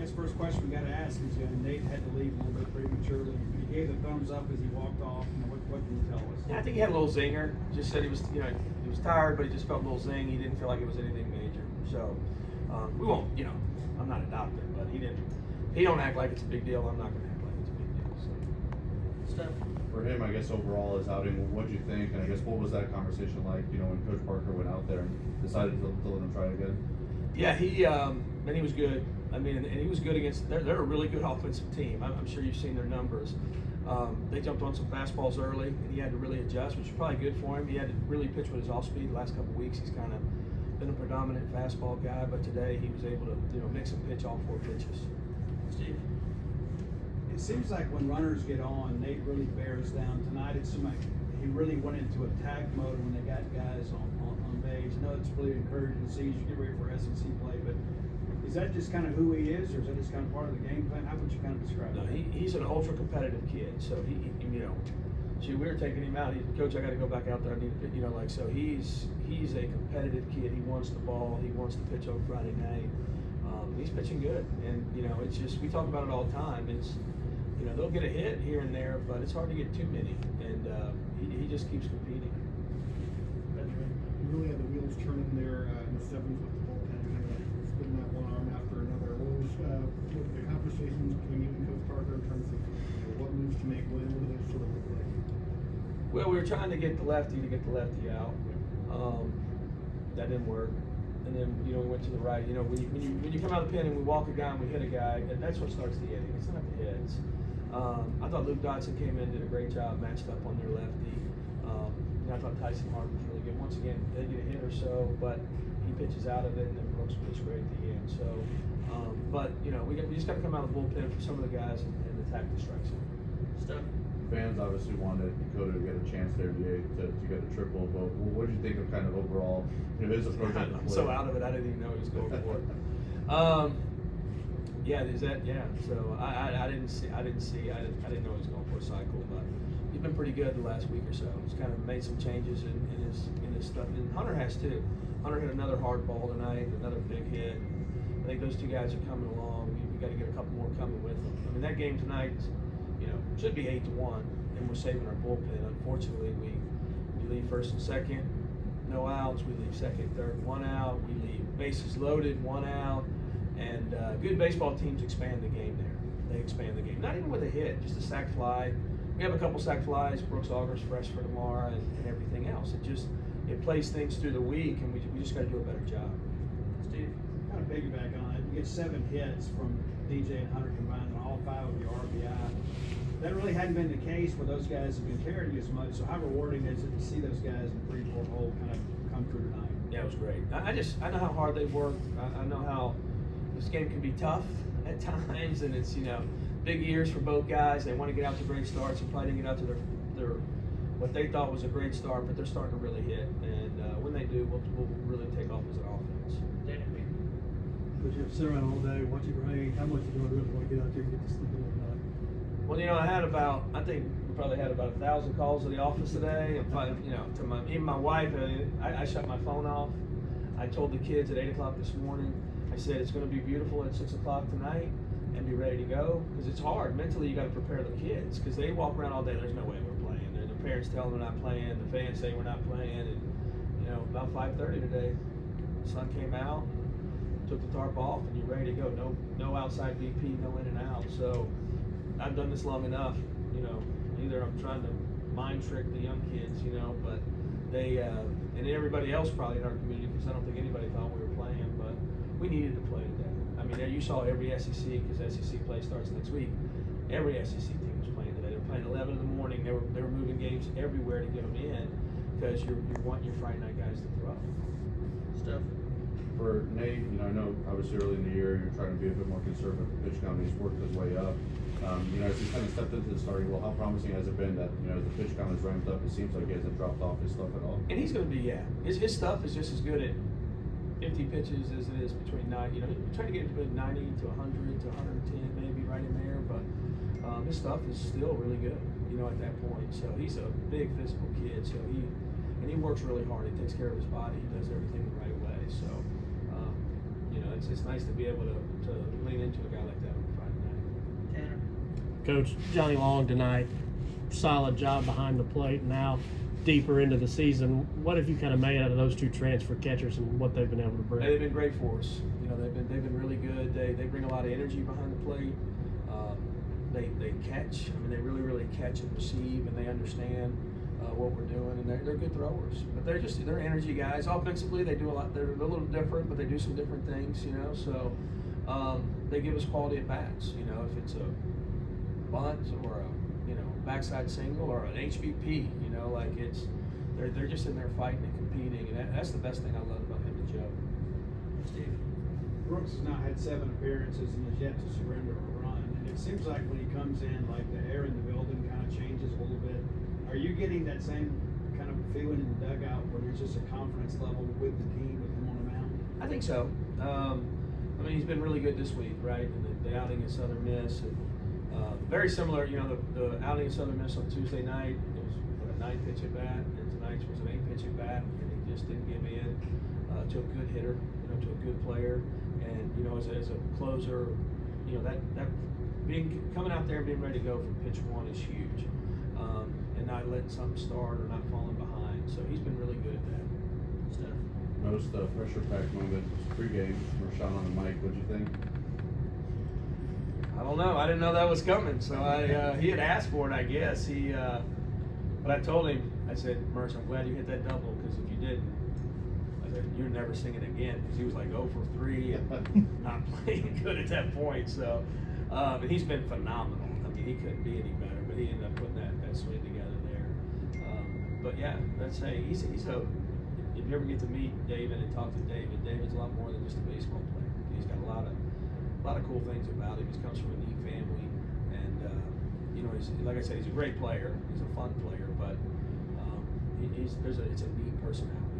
guess first question we got to ask is, Nate had to leave a little bit prematurely. He gave the thumbs up as he walked off. What can you tell us? Yeah, I think he had a little zinger. Just said he was tired, but he just felt a little zing. He didn't feel like it was anything major. So we won't, I'm not a doctor, but he didn't. He don't act like it's a big deal. I'm not going to act like it's a big deal. So. Steph? For him, I guess overall his outing, what do you think? And I guess what was that conversation like? When Coach Parker went out there and decided to let him try again. Yeah, he was good. I mean, and he was good against. They're a really good offensive team. I'm sure you've seen their numbers. They jumped on some fastballs early, and he had to really adjust, which is probably good for him. He had to really pitch with his off speed. The last couple of weeks, he's kind of been a predominant fastball guy, but today he was able to mix and pitch all 4 pitches. Steve? It seems like when runners get on, Nate really bears down. Tonight, it seemed like he really went into attack mode when they got guys on base. I know it's really encouraging to see as you get ready for SEC play, but is that just kind of who he is, or is that just kind of part of the game plan? How would you kind of describe No, it? he's an ultra competitive kid. So we were taking him out. Coach, I got to go back out there. I need to, so he's a competitive kid. He wants the ball. He wants to pitch on Friday night. He's pitching good, and it's just we talk about it all the time. It's they'll get a hit here and there, but it's hard to get too many, and he just keeps competing. Benjamin, you really had the wheels turning there in the 7th with the bullpen, kind of spinning that one arm after another. What was the conversations between you and Coach Parker in terms of what moves to make, what do they sort of look like? Well, we were trying to get the lefty out. That didn't work. And then, we went to the right. When you come out of the pen and we walk a guy and we hit a guy, that's what starts the inning. It's not the hits. I thought Luke Dodson came in, did a great job, matched up on their lefty. I thought Tyson Hart was really good. Once again, they get a hit or so, but he pitches out of it, and then Brooks pitched great at the end. So, we just got to come out of the bullpen for some of the guys and attack the strike zone. Steph? Fans obviously wanted Dakota to get a chance there to get a triple, but what did you think of kind of overall his approach? I'm so out of it, I didn't even know he was going for it. So I didn't know he was going for a cycle, but he's been pretty good the last week or so. He's kind of made some changes in his stuff, and Hunter has too. Hunter hit another hard ball tonight, another big hit. I think those two guys are coming along. We got to get a couple more coming with them. I mean, that game tonight, should be 8-1, and we're saving our bullpen. Unfortunately, we leave first and second, no outs. We leave second, third, 1 out. We leave bases loaded, 1 out. And good baseball teams expand the game there. They expand the game. Not even with a hit, just a sac fly. We have a couple sac flies. Brooks Auger's fresh for tomorrow, and everything else. It plays things through the week, and we just got to do a better job. Steve? Kind of piggyback on it. You get 7 hits from DJ and Hunter combined, and all 5 of your RBI. That really hadn't been the case where those guys have been carrying you as much. So how rewarding is it to see those guys in 3-4 hole kind of come through tonight? Yeah, it was great. I know how hard they worked. I know how this game can be tough at times, and it's big years for both guys. They want to get out to great starts, and probably didn't get out to their what they thought was a great start, but they're starting to really hit. And when they do, we'll really take off as an offense. Danny? Because you have to sit around all day, watch it rain. How much do you really want to get out there and get to sleep in at night? Well, I think we probably had about 1,000 calls to the office today. And even my wife, I shut my phone off. I told the kids at 8 o'clock this morning, I said it's going to be beautiful at 6 o'clock tonight and be ready to go. Because it's hard. Mentally, you got to prepare the kids because they walk around all day. There's no way we're playing. And the parents tell them we're not playing. The fans say we're not playing. And, about 5:30 today, the sun came out, took the tarp off, and you're ready to go. No outside VP, no in and out. So I've done this long enough, either I'm trying to mind trick the young kids, but they, and everybody else probably in our community, because I don't think anybody thought we were playing, but we needed to play today. I mean, you saw every SEC, because SEC play starts next week, every SEC team was playing today. They were playing 11 in the morning. They were moving games everywhere to get them in, because you want your Friday night guys to throw. Steph? For Nate, I know obviously early in the year you're trying to be a bit more conservative with pitch count. He's worked his way up. As he kind of stepped into the starting role, how promising has it been that the pitch count has ramped up? It seems like he hasn't dropped off his stuff at all. And he's going to be, his stuff is just as good at 50 pitches as it is between 90. Trying to get between 90 to 100 to 110, maybe right in there. But his stuff is still really good, at that point. So he's a big physical kid. So he works really hard. He takes care of his body. He does everything the right way. So, it's nice to be able to lean into a guy like that. Coach Johnny Long tonight. Solid job behind the plate. Now, deeper into the season, what have you kind of made out of those two transfer catchers and what they've been able to bring? They've been great for us. You know, they've been really good. They bring a lot of energy behind the plate. They catch. I mean, they really catch and receive, and they understand what we're doing, and they're good throwers. But they're energy guys. Offensively, they do a lot. They're a little different, but they do some different things. You know, so they give us quality at bats. You know, if it's a bunt or a backside single or an HBP. You know, like they're just in there fighting and competing, and that's the best thing I love about him and Joe. Steve. Brooks has now had 7 appearances and has yet to surrender a run. And it seems like when he comes in, like the air in the building kind of changes a little bit. Are you getting that same kind of feeling in the dugout where there's just a confidence level with the team, with him on the mound? I think so. I mean, he's been really good this week, right? And the outing at Southern Miss, and very similar. You know, the outing at Southern Miss on Tuesday night, it was a 9-pitch at bat, and tonight's was an 8-pitch at bat, and he just didn't give in to a good hitter, to a good player, and as a closer, that coming out there and being ready to go from pitch 1 is huge, and not letting something start or not falling behind. So he's been really good at that. Steph. Most pressure-packed moment was pregame. Rashawn on the mic. What'd you think? I don't know. I didn't know that was coming, so he had asked for it, I guess. But I told him, I said, Merch, I'm glad you hit that double, because if you didn't, I said, you're never singing again, because he was like 0 for 3 and not playing good at that point. So, but he's been phenomenal. I mean, he couldn't be any better, but he ended up putting that swing together there. But yeah, let's say he's a. If you ever get to meet David and talk to David, David's a lot more than just a baseball player. He's got a lot of cool things about him. He comes from a neat family, and he's, like I said, he's a great player. He's a fun player, but it's a neat personality.